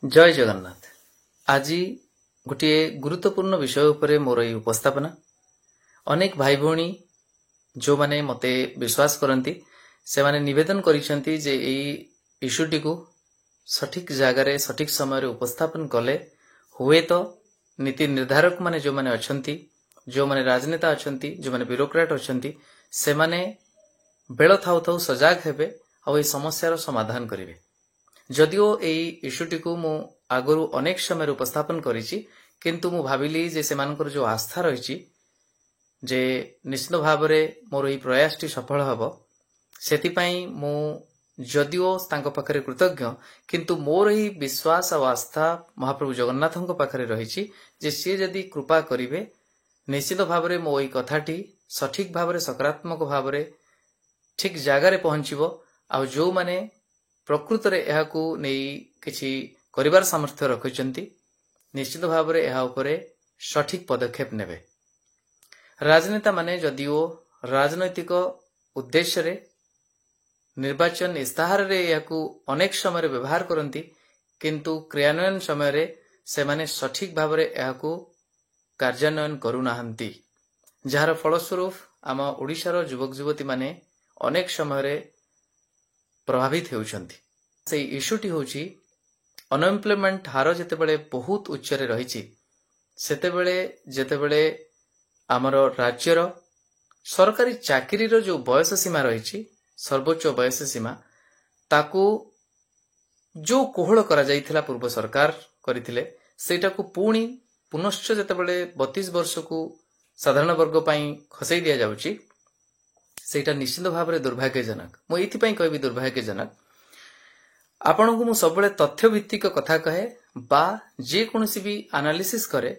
जय जगन्नाथ। आज गोटे गुरुत्वपूर्ण विषय उपरे मोर ये उपस्थापना। अनेक भाई भौणी जो माने मते विश्वास करती से माने निवेदन करिसेंती जे एई इश्यूटी को सठिक जगार सठिक समय उपस्थापन कले हुए तो नीति निर्धारक माने जो माने अछंती, जो माने राजनेता अछंती, जो माने ब्यूरोक्रेट अछंती, से माने बेल थाउ थाउ सजाग हेबे और समस्यार समाधान करिवे। जदिओ एई इश्यूटी को मु आगरु अनेक समय उपस्थापन करिछि, किंतु मु भाबिली जे सेमानकर जो आस्था रहिछि जे निश्चित भावरे मोर एई प्रयासटी सफल हबो, सेति पई मु जदिओ तांको पाखरे कृतज्ञ, किंतु मोर एई विश्वास और आस्था महाप्रभु जगन्नाथଙ୍କ पाखरे रहिछि जे से यदि कृपा करिवे निश्चित भावरे मो एई कथाटी सठिक भावरे सकारात्मक भावरे ठीक जगार पहुंचीबो। आ जो माने प्रकृत रे एहाकू नेई किछि करिवार सामर्थ्य रखिचंती निश्चित भावरे एहा उपरे सठिक पदक्षेप नेबे। राजनेता माने जदिओ राजनैतिक उद्देश्य रे निर्वाचन इस्ताहार रे एहाकू अनेक समय व्यवहार करंती, किंतु क्रियान्वयन समय रे से माने सठिक भावरे एहाकू कार्यान्वयन करूनाहंती, जार फलस्वरूप आम ओडिशार युवक युवती माने अनेक समय प्रभावित होउछंती। से इश्यूटी होची अनएम्प्लॉयमेंट हार जेतेबेले बहुत उच्च रे रहिछि, सेतेबेले जेतेबेले आमर राज्यर सरकारी चाकरी रो जो बयस सीमा रहिछि, सर्वोच्च बयस सीमा, ताकू जो कोहल करा जाइथिला पूर्व सरकार करिथिले सेटाकू पुणी पुनश्च जेतेबेले 32 वर्ष को साधारण वर्ग पई खसै दिया जाउछि, सेटा निश्चित भावरे दुर्भाग्यजनक। मु एथिपई कहबी दुर्भाग्यजनक। आपनको मु सबले तथ्य भित्तिक कथा कहे बा जे कोनोसी भी एनालिसिस करे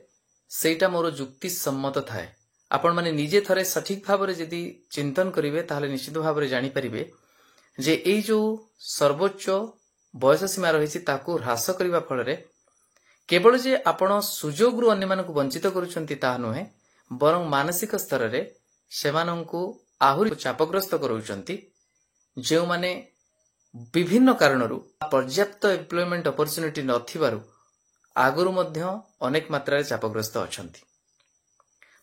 सेटा मोर जुक्ति सम्मत थाए। आपण माने निजे थरे सठिक भावरे यदि चिंतन करिवे ताहले निश्चित भावरे जानि परिबे जे एई जो सर्वोच्च बयस सीमा रहिछि ताकू ह्रास करिवा फलरे केवल जे आपण सुजोगरु अन्य मानकु वंचित करूछंती ता नुहे, बरं मानसिक स्तर रे सेमानंकु आहुरी चापग्रस्त करूछंती, जे माने विभिन्न कारणरू पर्याप्त एम्प्लॉयमेंट अपॉर्चुनिटी नथिबारु आगरु मध्य अनेक मात्रा चापग्रस्त अछंती।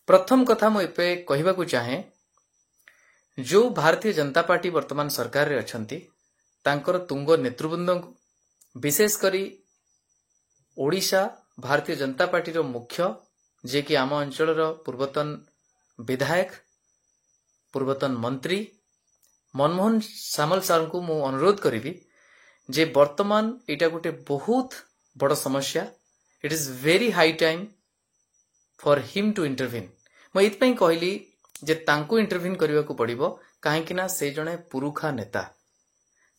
प्रथम कथा मु एपे कहिबाकू चाहे, जो भारतीय जनता पार्टी वर्तमान सरकार रे अछंती तांकर तुंग नेतृवृंद विशेष करी ओडिशा भारतीय जनता पार्टी रो मुख्य जे कि आम अंचल रो पूर्वतन विधायक पूर्वतन मंत्री मनमोहन सामल सार को मु अनुरोध करी जे वर्तमान एटा गोटे बहुत बड़ समस्या। It is very high time for him to intervene. मु एथपई कहली जे तांको इंटरवीन करबा को पड़िबो, काहेकि ना से जणे पुरुखा नेता,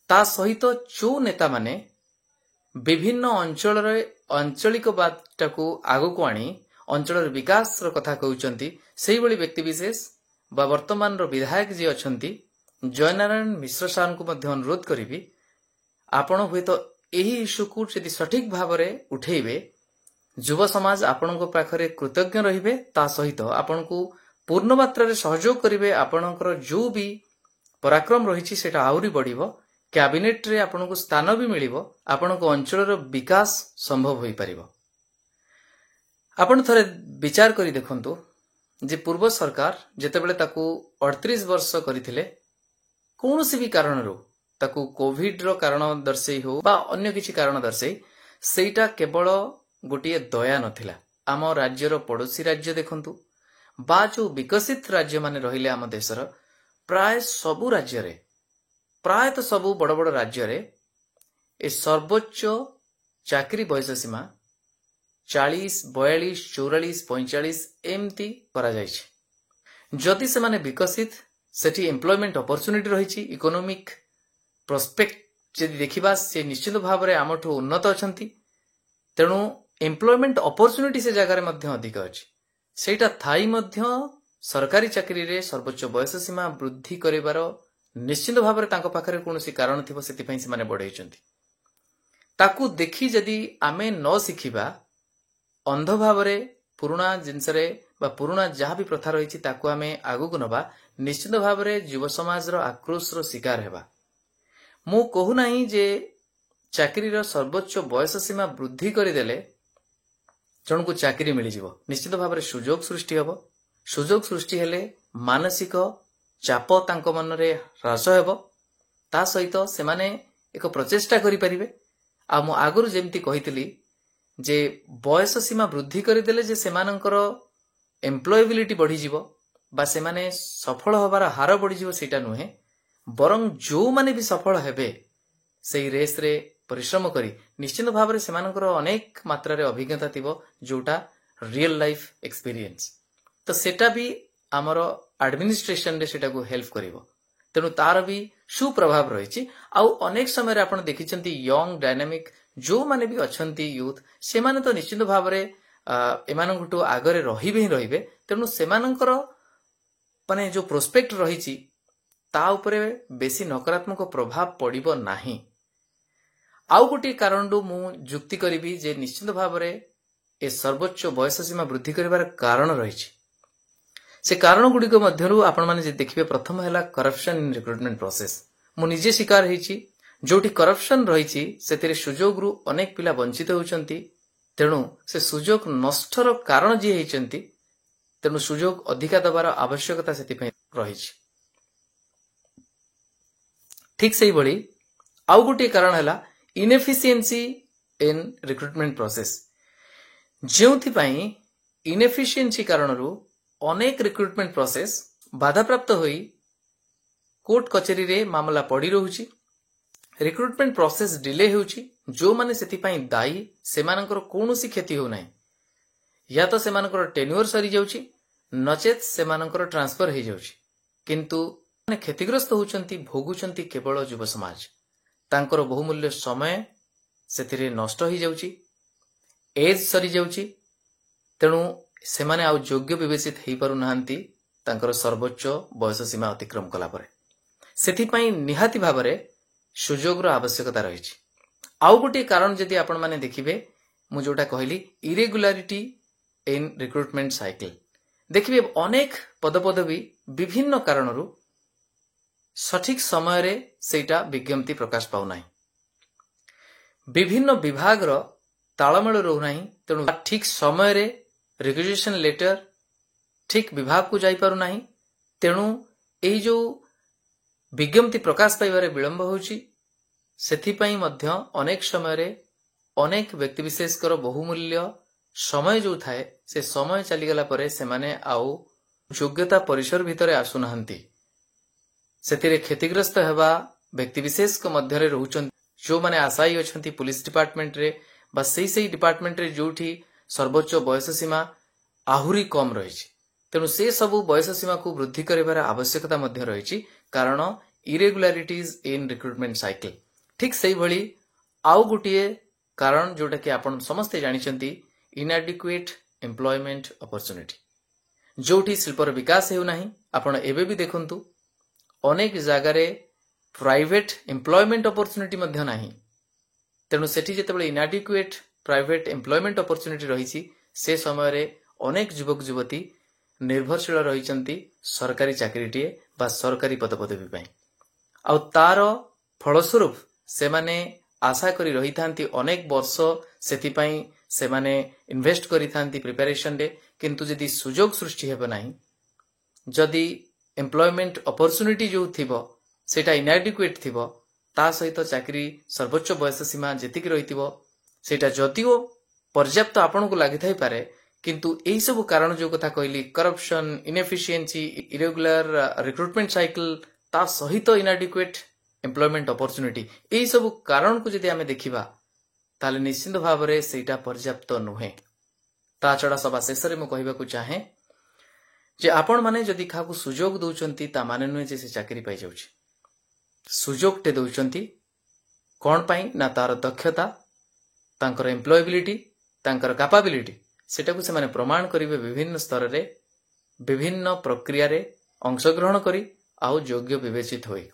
ता सहित जो नेता माने विभिन्न अंचल रे आंचलिकवादटाकू आगो को आनी अंचल विकास रो कथा कहउचंती, सेही बळी व्यक्ति विशेष बा वर्तमान रो विधायक जे अछंती जयनारायण मिश्र सार को मध्य अनुरोध करी आपण हुए तो एही इश्यू को यदि सठिक भावरे उठेबे युव समाज आपण पाखरे कृतज्ञ रहिबे, ता सहित आपण को पूर्ण मात्रा रे सहयोग करिवे। आपणकर जो भी पराक्रम रहिछि सेटा आउरी बढ़िबो, कैबिनेट रे आपण को स्थान भी मिलिबो, आपण को अंचल रो विकास संभव होई परिबो। आपण थरे विचार करी देखंतु जे पूर्व सरकार जेतेबेले ताकू 38 वर्ष करिथिले, कौनसी भी कारण रो ताकू कोविड रो कारण दर्शई हो बा अन्य किछि कारण दर्शई, सेटा केवल गोटिए दया नथिला। आम राज्यर पड़ोसी राज्य देखंतु बा जो विकसित राज्य माने रहिले आम देशर प्राय सबु राज्य रे, प्रायत सबु बड़ बड़ राज्य रे ए सर्वोच्च चाकरी बयस सीमा 40, 42, 44, 45 एमती करा जाइछि। जदि से माने विकसित सेठी एम्प्लॉयमेंट अपॉर्चुनिटी रहिछि, इकोनॉमिक प्रोस्पेक्ट यदि देखिबा से निश्चित भावरे आमठो उन्नत अछंती, तेणु एम्प्लॉयमेंट अपॉर्चुनिटी से जगार मध्य अधिक अछि। सेटा थाई मध्य सरकारी चाकरी रे सर्वोच्च बयस सीमा वृद्धि करिवार निश्चित भावरे तांको पाखरे कोनोसी कारण थिबो, सेति पई से माने बढ़ाइछंती। ताकू देखि जदि आमे न सिखिबा अंध भावरे पुराना जिनसरे बा पुराना जहाँ भी प्रथा रही ताकू आमे आगु को नबा, निश्चित भावरे युव समाज रो आक्रोश रो शिकार हेबा। मु कहू नाही जे ଚାକିରିର ସର୍ବୋଚ୍ଚ ବୟସ ସୀମା ବୃଦ୍ଧି କରିଦେଲେ ଜଣକୁ ଚାକିରି ମିଳିଯିବ। ନିଶ୍ଚିତ ଭାବରେ ସୁଯୋଗ ସୃଷ୍ଟି ହେବ। ସୁଯୋଗ ସୃଷ୍ଟି ହେଲେ ମାନସିକ ଚାପ ତାଙ୍କ ମନରେ ହ୍ରାସ ହେବ। ତା ସହିତ ସେମାନେ ଏକ ପ୍ରଚେଷ୍ଟା କରିପାରିବେ। ଆଉ ମୁଁ ଆଗରୁ ଯେମିତି କହିଥିଲି ଯେ ବୟସ ସୀମା ବୃଦ୍ଧି କରିଦେଲେ ଯେ ସେମାନଙ୍କର ଏମ୍ପ୍ଲୟେବିଲିଟି ବଢିଯିବ ବା ସେମାନେ ସଫଳ ହେବାର ହାର ବଢିଯିବ ସେଇଟା ନୁହେଁ। ବରଂ ଯୋଉମାନେ ବି ସଫଳ ହେବେ ସେଇ ରେସ୍ରେ ପରିଶ୍ରମ କରି ନିଶ୍ଚିତ ଭାବରେ ସେମାନଙ୍କର ଅନେକ ମାତ୍ରାରେ ଅଭିଜ୍ଞତା ଥିବ ଯୋଉଟା ରିଏଲ ଲାଇଫ ଏକ୍ସପିରିଏନ୍ସ। ତ ସେଟା ବି ଆମର ଆଡମିନିଷ୍ଟ୍ରେସନରେ ସେଟାକୁ ହେଲ୍ପ କରିବ। ତେଣୁ ତାର ବି ସୁପ୍ରଭାବ ରହିଛି। ଆଉ ଅନେକ ସମୟରେ ଆପଣ ଦେଖିଛନ୍ତି ୟଙ୍ଗ ଡାଇନାମିକ ଯୋଉମାନେ ବି ଅଛନ୍ତି ୟୁଥ, ସେମାନେ ତ ନିଶ୍ଚିତ ଭାବରେ ଏମାନଙ୍କଠୁ ଆଗରେ ରହିବେ ହିଁ ରହିବେ। ତେଣୁ ସେମାନଙ୍କର ମାନେ ଯୋଉ ପ୍ରୋସ୍ପେକ୍ଟ ରହିଛି ତା ଉପରେ ବେଶୀ ନକାରାତ୍ମକ ପ୍ରଭାବ ପଡିବ ନାହିଁ। ଆଉ ଗୋଟିଏ କାରଣରୁ ମୁଁ ଯୁକ୍ତି କରିବି ଯେ ନିଶ୍ଚିତ ଭାବରେ ଏ ସର୍ବୋଚ୍ଚ ବୟସ ସୀମା ବୃଦ୍ଧି କରିବାର କାରଣ ରହିଛି। ସେ କାରଣ ଗୁଡିକ ମଧ୍ୟରୁ ଆପଣମାନେ ଯଦି ଦେଖିବେ, ପ୍ରଥମ ହେଲା କରପ୍ସନ ଇନ୍ ରିକ୍ରୁଟମେଣ୍ଟ ପ୍ରୋସେସ। ମୁଁ ନିଜେ ଶିକାର ହେଇଛି। ଯୋଉଠି କରପ୍ସନ ରହିଛି ସେଥିରେ ସୁଯୋଗରୁ ଅନେକ ପିଲା ବଞ୍ଚିତ ହେଉଛନ୍ତି। ତେଣୁ ସେ ସୁଯୋଗ ନଷ୍ଟର କାରଣ ଯିଏ ହେଇଛନ୍ତି, ତେଣୁ ସୁଯୋଗ ଅଧିକା ଦେବାର ଆବଶ୍ୟକତା ସେଥିପାଇଁ ରହିଛି। ଠିକ ସେଇଭଳି ଆଉ ଗୋଟିଏ କାରଣ ହେଲା ଇନଏଫିସିଏନ୍ସି ଇନ୍ ରିକ୍ରୁଟମେଣ୍ଟ ପ୍ରୋସେସ। ଯେଉଁଥିପାଇଁ ଇନଏଫିସିଏନ୍ସି କାରଣରୁ ଅନେକ ରିକ୍ରୁଟମେଣ୍ଟ ପ୍ରୋସେସ ବାଧାପ୍ରାପ୍ତ ହୋଇ କୋର୍ଟ କଚେରୀରେ ମାମଲା ପଡି ରହୁଛି। ରିକ୍ରୁଟମେଣ୍ଟ ପ୍ରୋସେସ ଡିଲେ ହେଉଛି। ଯୋଉମାନେ ସେଥିପାଇଁ ଦାୟୀ ସେମାନଙ୍କର କୌଣସି କ୍ଷତି ହେଉନାହିଁ। ୟା ତ ସେମାନଙ୍କର ଟେନ୍ୟୁର ସରିଯାଉଛି, ନଚେତ୍ ସେମାନଙ୍କର ଟ୍ରାନ୍ସଫର ହେଇଯାଉଛି। କିନ୍ତୁ କ୍ଷତିଗ୍ରସ୍ତ ହେଉଛନ୍ତି, ଭୋଗୁଛନ୍ତି କେବଳ ଯୁବ ସମାଜ। ତାଙ୍କର ବହୁମୂଲ୍ୟ ସମୟ ସେଥିରେ ନଷ୍ଟ ହେଇଯାଉଛି, ଏଜ୍ ସରିଯାଉଛି। ତେଣୁ ସେମାନେ ଆଉ ଯୋଗ୍ୟ ବିବେଚିତ ହେଇପାରୁନାହାନ୍ତି ତାଙ୍କର ସର୍ବୋଚ୍ଚ ବୟସ ସୀମା ଅତିକ୍ରମ କଲା ପରେ। ସେଥିପାଇଁ ନିହାତି ଭାବରେ ସୁଯୋଗର ଆବଶ୍ୟକତା ରହିଛି। ଆଉ ଗୋଟିଏ କାରଣ ଯଦି ଆପଣମାନେ ଦେଖିବେ, ମୁଁ ଯୋଉଟା କହିଲି ଇରେଗୁଲାରିଟି ଇନ୍ ରିକ୍ରୁଟମେଣ୍ଟ ସାଇକେଲ। ଦେଖିବେ ଅନେକ ପଦପଦବୀ ବିଭିନ୍ନ କାରଣରୁ ସଠିକ ସମୟରେ ସେଇଟା ବିଜ୍ଞପ୍ତି ପ୍ରକାଶ ପାଉନାହିଁ। ବିଭିନ୍ନ ବିଭାଗର ତାଳମେଳ ରହୁନାହିଁ। ତେଣୁ ଠିକ ସମୟରେ ରିକ୍ୱିଜିସନ ଲେଟର ଠିକ ବିଭାଗକୁ ଯାଇପାରୁନାହିଁ। ତେଣୁ ଏହି ଯୋଉ ବିଜ୍ଞପ୍ତି ପ୍ରକାଶ ପାଇବାରେ ବିଳମ୍ବ ହେଉଛି, ସେଥିପାଇଁ ମଧ୍ୟ ଅନେକ ସମୟରେ ଅନେକ ବ୍ୟକ୍ତିବିଶେଷଙ୍କର ବହୁମୂଲ୍ୟ ସମୟ ଯୋଉ ଥାଏ, ସେ ସମୟ ଚାଲିଗଲା ପରେ ସେମାନେ ଆଉ ଯୋଗ୍ୟତା ପରିସର ଭିତରେ ଆସୁନାହାନ୍ତି। ସେଥିରେ କ୍ଷତିଗ୍ରସ୍ତ ହେବା ବ୍ୟକ୍ତିବିଶେଷଙ୍କ ମଧ୍ୟରେ ରହୁଛନ୍ତି ଯୋଉମାନେ ଆଶାୟୀ ଅଛନ୍ତି ପୁଲିସ ଡିପାର୍ଟମେଣ୍ଟରେ ବା ସେଇ ଡିପାର୍ଟମେଣ୍ଟରେ ଯୋଉଠି ସର୍ବୋଚ୍ଚ ବୟସ ସୀମା ଆହୁରି କମ୍ ରହିଛି। ତେଣୁ ସେ ସବୁ ବୟସ ସୀମାକୁ ବୃଦ୍ଧି କରିବାର ଆବଶ୍ୟକତା ମଧ୍ୟ ରହିଛି, କାରଣ ଇରେଗୁଲାରିଟିଜ୍ ଇନ୍ ରିକ୍ରୁଟମେଣ୍ଟ ସାଇକେଲ। ଠିକ ସେଇଭଳି ଆଉ ଗୋଟିଏ କାରଣ ଯୋଉଟା କି ଆପଣ ସମସ୍ତେ ଜାଣିଛନ୍ତି, ଇନ୍ଆଡିକ୍ୱେଟ୍ ଏମ୍ପ୍ଲୟମେଣ୍ଟ ଅପରଚ୍ୟୁନିଟି। ଯୋଉଠି ଶିଳ୍ପର ବିକାଶ ହେଉନାହିଁ, ଆପଣ ଏବେ ବି ଦେଖନ୍ତୁ ଅନେକ ଜାଗାରେ ପ୍ରାଇଭେଟ ଏମ୍ପ୍ଲୟମେଣ୍ଟ ଅପରଚ୍ୟୁନିଟି ମଧ୍ୟ ନାହିଁ। ତେଣୁ ସେଠି ଯେତେବେଳେ ଇନ୍ଆଡିକ୍ୱେଟ୍ ପ୍ରାଇଭେଟ ଏମ୍ପ୍ଲୟମେଣ୍ଟ ଅପରଚ୍ୟୁନିଟି ରହିଛି, ସେ ସମୟରେ ଅନେକ ଯୁବକ ଯୁବତୀ ନିର୍ଭରଶୀଳ ରହିଛନ୍ତି ସରକାରୀ ଚାକିରିଟିଏ ବା ସରକାରୀ ପଦପଦବୀ ପାଇଁ। ଆଉ ତାର ଫଳସ୍ୱରୂପ ସେମାନେ ଆଶା କରି ରହିଥାନ୍ତି ଅନେକ ବର୍ଷ, ସେଥିପାଇଁ ସେମାନେ ଇନଭେଷ୍ଟ କରିଥାନ୍ତି ପ୍ରିପାରେସନରେ। କିନ୍ତୁ ଯଦି ସୁଯୋଗ ସୃଷ୍ଟି ହେବ ନାହିଁ, ଯଦି ଏମ୍ପ୍ଲୟମେଣ୍ଟ ଅପରଚ୍ୟୁନିଟି ଯୋଉ ଥିବ ସେଇଟା ଇନ୍ଆଡିକ୍ୱେଟ୍ ଥିବ, ତା ସହିତ ଚାକିରି ସର୍ବୋଚ୍ଚ ବୟସ ସୀମା ଯେତିକି ରହିଥିବ ସେଇଟା ଯଦିଓ ପର୍ଯ୍ୟାପ୍ତ ଆପଣଙ୍କୁ ଲାଗିଥାଇପାରେ, କିନ୍ତୁ ଏଇ ସବୁ କାରଣ ଯୋଉ କଥା କହିଲି, କରପ୍ସନ, ଇନଏଫିସିଏନ୍ସି, ଇରେଗୁଲାର ରିକ୍ରୁଟମେଣ୍ଟ ସାଇକେଲ, ତା ସହିତ ଇନ୍ଆଡିକ୍ୱେଟ୍ ଏମ୍ପ୍ଲୟମେଣ୍ଟ ଅପରଚ୍ୟୁନିଟି, ଏଇ ସବୁ କାରଣକୁ ଯଦି ଆମେ ଦେଖିବା ତାହେଲେ ନିଶ୍ଚିତ ଭାବରେ ସେଇଟା ପର୍ଯ୍ୟାପ୍ତ ନୁହେଁ। ତା ଛଡା ସବା ଶେଷରେ ମୁଁ କହିବାକୁ ଚାହେଁ ଯେ ଆପଣମାନେ ଯଦି କାହାକୁ ସୁଯୋଗ ଦଉଛନ୍ତି, ତା ମାନେ ନୁହେଁ ଯେ ସେ ଚାକିରି ପାଇଯାଉଛି। ସୁଯୋଗଟେ ଦଉଛନ୍ତି କଣ ପାଇଁ ନା ତାର ଦକ୍ଷତା, ତାଙ୍କର ଏମ୍ପ୍ଲୟେବିଲିଟି, ତାଙ୍କର କାପାବିଲିଟି, ସେଟାକୁ ସେମାନେ ପ୍ରମାଣ କରିବେ ବିଭିନ୍ନ ସ୍ତରରେ, ବିଭିନ୍ନ ପ୍ରକ୍ରିୟାରେ ଅଂଶଗ୍ରହଣ କରି ଆଉ ଯୋଗ୍ୟ ବିବେଚିତ ହୋଇ।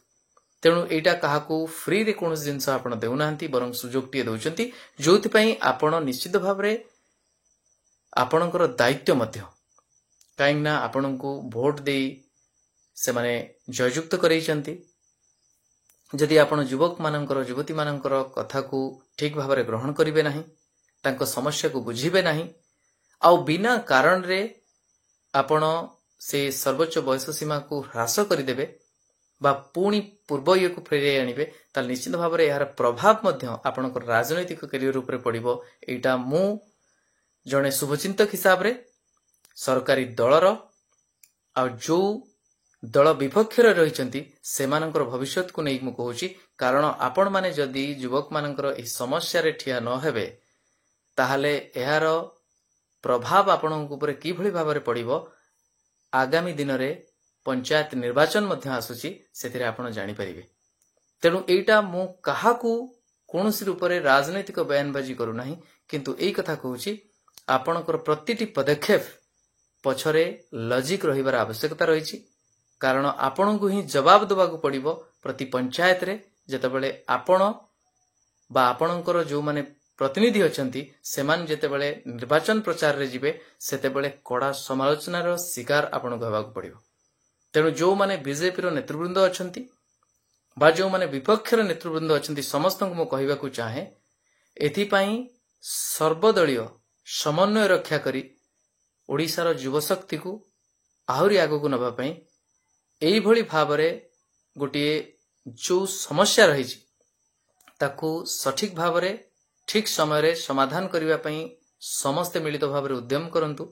ତେଣୁ ଏଇଟା କାହାକୁ ଫ୍ରିରେ କୌଣସି ଜିନିଷ ଆପଣ ଦେଉନାହାନ୍ତି, ବରଂ ସୁଯୋଗଟିଏ ଦଉଛନ୍ତି, ଯୋଉଥିପାଇଁ ଆପଣ ନିଶ୍ଚିତ ଭାବରେ ଆପଣଙ୍କର ଦାୟିତ୍ୱ ମଧ୍ୟ, କାହିଁକି ନା ଆପଣଙ୍କୁ ଭୋଟ ଦେଇ ସେମାନେ ଜୟଯୁକ୍ତ କରେଇଛନ୍ତି। ଯଦି ଆପଣ ଯୁବକମାନଙ୍କର ଯୁବତୀମାନଙ୍କର କଥାକୁ ଠିକ୍ ଭାବରେ ଗ୍ରହଣ କରିବେ ନାହିଁ, ତାଙ୍କ ସମସ୍ୟାକୁ ବୁଝିବେ ନାହିଁ, ଆଉ ବିନା କାରଣରେ ଆପଣ ସେ ସର୍ବୋଚ୍ଚ ବୟସ ସୀମାକୁ ହ୍ରାସ କରିଦେବେ ବା ପୁଣି ପୂର୍ବ ଇଏକୁ ଫେରାଇ ଆଣିବେ, ତାହେଲେ ନିଶ୍ଚିତ ଭାବରେ ଏହାର ପ୍ରଭାବ ମଧ୍ୟ ଆପଣଙ୍କର ରାଜନୈତିକ କ୍ୟାରିୟର ଉପରେ ପଡ଼ିବ। ଏଇଟା ମୁଁ ଜଣେ ଶୁଭଚିନ୍ତକ ହିସାବରେ ସରକାରୀ ଦଳର ଆଉ ଯୋଉ ଦଳ ବିପକ୍ଷରେ ରହିଛନ୍ତି ସେମାନଙ୍କର ଭବିଷ୍ୟତକୁ ନେଇ ମୁଁ କହୁଛି। କାରଣ ଆପଣମାନେ ଯଦି ଯୁବକମାନଙ୍କର ଏହି ସମସ୍ୟାରେ ଠିଆ ନ ହେବେ, ତାହେଲେ ଏହାର ପ୍ରଭାବ ଆପଣଙ୍କ ଉପରେ କିଭଳି ଭାବରେ ପଡ଼ିବ, ଆଗାମୀ ଦିନରେ ପଞ୍ଚାୟତ ନିର୍ବାଚନ ମଧ୍ୟ ଆସୁଛି, ସେଥିରେ ଆପଣ ଜାଣିପାରିବେ। ତେଣୁ ଏଇଟା ମୁଁ କାହାକୁ କୌଣସି ରୂପରେ ରାଜନୈତିକ ବୟାନବାଜି କରୁନାହିଁ, କିନ୍ତୁ ଏଇ କଥା କହୁଛି ଆପଣଙ୍କର ପ୍ରତିଟି ପଦକ୍ଷେପ ପଛରେ ଲଜିକ୍ ରହିବାର ଆବଶ୍ୟକତା ରହିଛି। କାରଣ ଆପଣଙ୍କୁ ହିଁ ଜବାବ ଦେବାକୁ ପଡ଼ିବ ପ୍ରତି ପଞ୍ଚାୟତରେ, ଯେତେବେଳେ ଆପଣ ବା ଆପଣଙ୍କର ଯେଉଁମାନେ ପ୍ରତିନିଧି ଅଛନ୍ତି ସେମାନେ ଯେତେବେଳେ ନିର୍ବାଚନ ପ୍ରଚାରରେ ଯିବେ, ସେତେବେଳେ କଡ଼ା ସମାଲୋଚନାର ଶିକାର ଆପଣଙ୍କୁ ହେବାକୁ ପଡ଼ିବ। ତେଣୁ ଯେଉଁମାନେ ବିଜେପିର ନେତୃବୃନ୍ଦ ଅଛନ୍ତି ବା ଯେଉଁମାନେ ବିପକ୍ଷର ନେତୃବୃନ୍ଦ ଅଛନ୍ତି, ସମସ୍ତଙ୍କୁ ମୁଁ କହିବାକୁ ଚାହେଁ, ଏଥିପାଇଁ ସର୍ବଦଳୀୟ ସମନ୍ୱୟ ରକ୍ଷା କରି ଓଡ଼ିଶାର ଯୁବଶକ୍ତିକୁ ଆହୁରି ଆଗକୁ ନେବା ପାଇଁ ଏଇଭଳି ଭାବରେ ଗୋଟିଏ ଯେଉଁ ସମସ୍ୟା ରହିଛି ତାକୁ ସଠିକ୍ ଭାବରେ ଠିକ୍ ସମୟରେ ସମାଧାନ କରିବା ପାଇଁ ସମସ୍ତେ ମିଳିତ ଭାବରେ ଉଦ୍ୟମ କରନ୍ତୁ।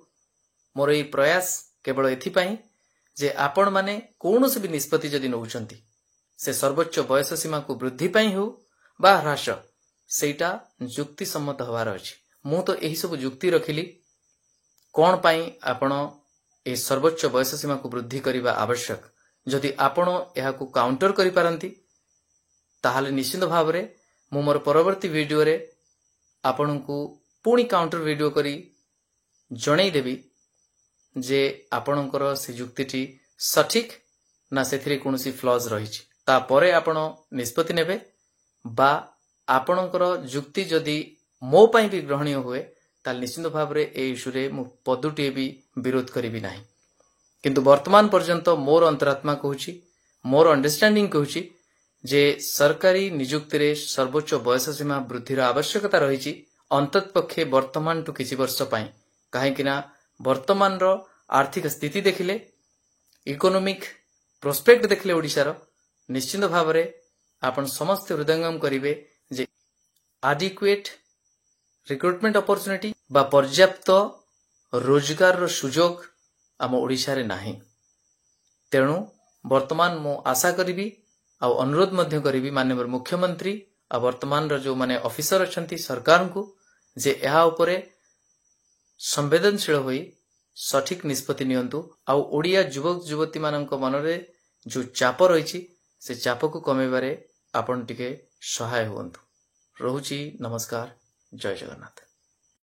ମୋର ଏହି ପ୍ରୟାସ କେବଳ ଏଥିପାଇଁ ଯେ ଆପଣମାନେ କୌଣସି ବି ନିଷ୍ପତ୍ତି ଯଦି ନେଉଛନ୍ତି, ସେ ସର୍ବୋଚ୍ଚ ବୟସ ସୀମାକୁ ବୃଦ୍ଧି ପାଇଁ ହେଉ ବା ହ୍ରାସ, ସେଇଟା ଯୁକ୍ତିସମ୍ମତ ହେବାର ଅଛି। ମୁଁ ତ ଏହିସବୁ ଯୁକ୍ତି ରଖିଲି କ'ଣ ପାଇଁ ଆପଣ ଏହି ସର୍ବୋଚ୍ଚ ବୟସ ସୀମାକୁ ବୃଦ୍ଧି କରିବା ଆବଶ୍ୟକ। ଯଦି ଆପଣ ଏହାକୁ କାଉଣ୍ଟର କରିପାରନ୍ତି, ତାହେଲେ ନିଶ୍ଚିତ ଭାବରେ ମୁଁ ମୋର ପରବର୍ତ୍ତୀ ଭିଡ଼ିଓରେ ଆପଣଙ୍କୁ ପୁଣି କାଉଣ୍ଟର ଭିଡ଼ିଓ କରି ଜଣେଇଦେବି ଯେ ଆପଣଙ୍କର ସେ ଯୁକ୍ତିଟି ସଠିକ୍ ନା ସେଥିରେ କୌଣସି ଫ୍ଲଜ୍ ରହିଛି। ତାପରେ ଆପଣ ନିଷ୍ପତ୍ତି ନେବେ, ବା ଆପଣଙ୍କର ଯୁକ୍ତି ଯଦି ମୋ ପାଇଁ ବି ଗ୍ରହଣୀୟ ହୁଏ, ତାହେଲେ ନିଶ୍ଚିତ ଭାବରେ ଏ ଇସ୍ୟୁରେ ମୁଁ ପଦୁଟିଏ ବି ବିରୋଧ କରିବି ନାହିଁ। କିନ୍ତୁ ବର୍ତ୍ତମାନ ପର୍ଯ୍ୟନ୍ତ ମୋର ଅନ୍ତରାତ୍ମା କହୁଛି, ମୋର ଅଣ୍ଡରଷ୍ଟାଣ୍ଡିଂ କହୁଛି ଯେ ସରକାରୀ ନିଯୁକ୍ତିରେ ସର୍ବୋଚ୍ଚ ବୟସ ସୀମା ବୃଦ୍ଧିର ଆବଶ୍ୟକତା ରହିଛି, ଅନ୍ତତଃପକ୍ଷେ ବର୍ତ୍ତମାନଠୁ କିଛି ବର୍ଷ ପାଇଁ। କାହିଁକିନା ବର୍ତ୍ତମାନର ଆର୍ଥିକ ସ୍ଥିତି ଦେଖିଲେ, ଇକୋନୋମିକ୍ ପ୍ରୋସ୍ପେକ୍ଟ ଦେଖିଲେ ଓଡ଼ିଶାର, ନିଶ୍ଚିତ ଭାବରେ ଆପଣ ସମସ୍ତେ ହୃଦୟଙ୍ଗମ କରିବେ ଯେ ଆଡିକ୍ୱେଟ୍ ରିକ୍ରୁଟମେଣ୍ଟ ଅପରଚ୍ୟୁନିଟି ବା ପର୍ଯ୍ୟାପ୍ତ ରୋଜଗାରର ସୁଯୋଗ ଆମ ଓଡ଼ିଶାରେ ନାହିଁ। ତେଣୁ ବର୍ତ୍ତମାନ ମୁଁ ଆଶା କରିବି ଆଉ ଅନୁରୋଧ ମଧ୍ୟ କରିବି ମାନନୀୟ ମୁଖ୍ୟମନ୍ତ୍ରୀ ଆଉ ବର୍ତ୍ତମାନର ଯେଉଁମାନେ ଅଫିସର ଅଛନ୍ତି ସରକାରଙ୍କୁ, ଯେ ଏହା ଉପରେ ସମ୍ବେଦନଶୀଳ ହୋଇ ସଠିକ୍ ନିଷ୍ପତ୍ତି ନିଅନ୍ତୁ ଆଉ ଓଡ଼ିଆ ଯୁବକ ଯୁବତୀମାନଙ୍କ ମନରେ ଯେଉଁ ଚାପ ରହିଛି ସେ ଚାପକୁ କମେଇବାରେ ଆପଣ ଟିକେ ସହାୟ ହୁଅନ୍ତୁ। ରହୁଛି, ନମସ୍କାର, ଜୟ ଜଗନ୍ନାଥ।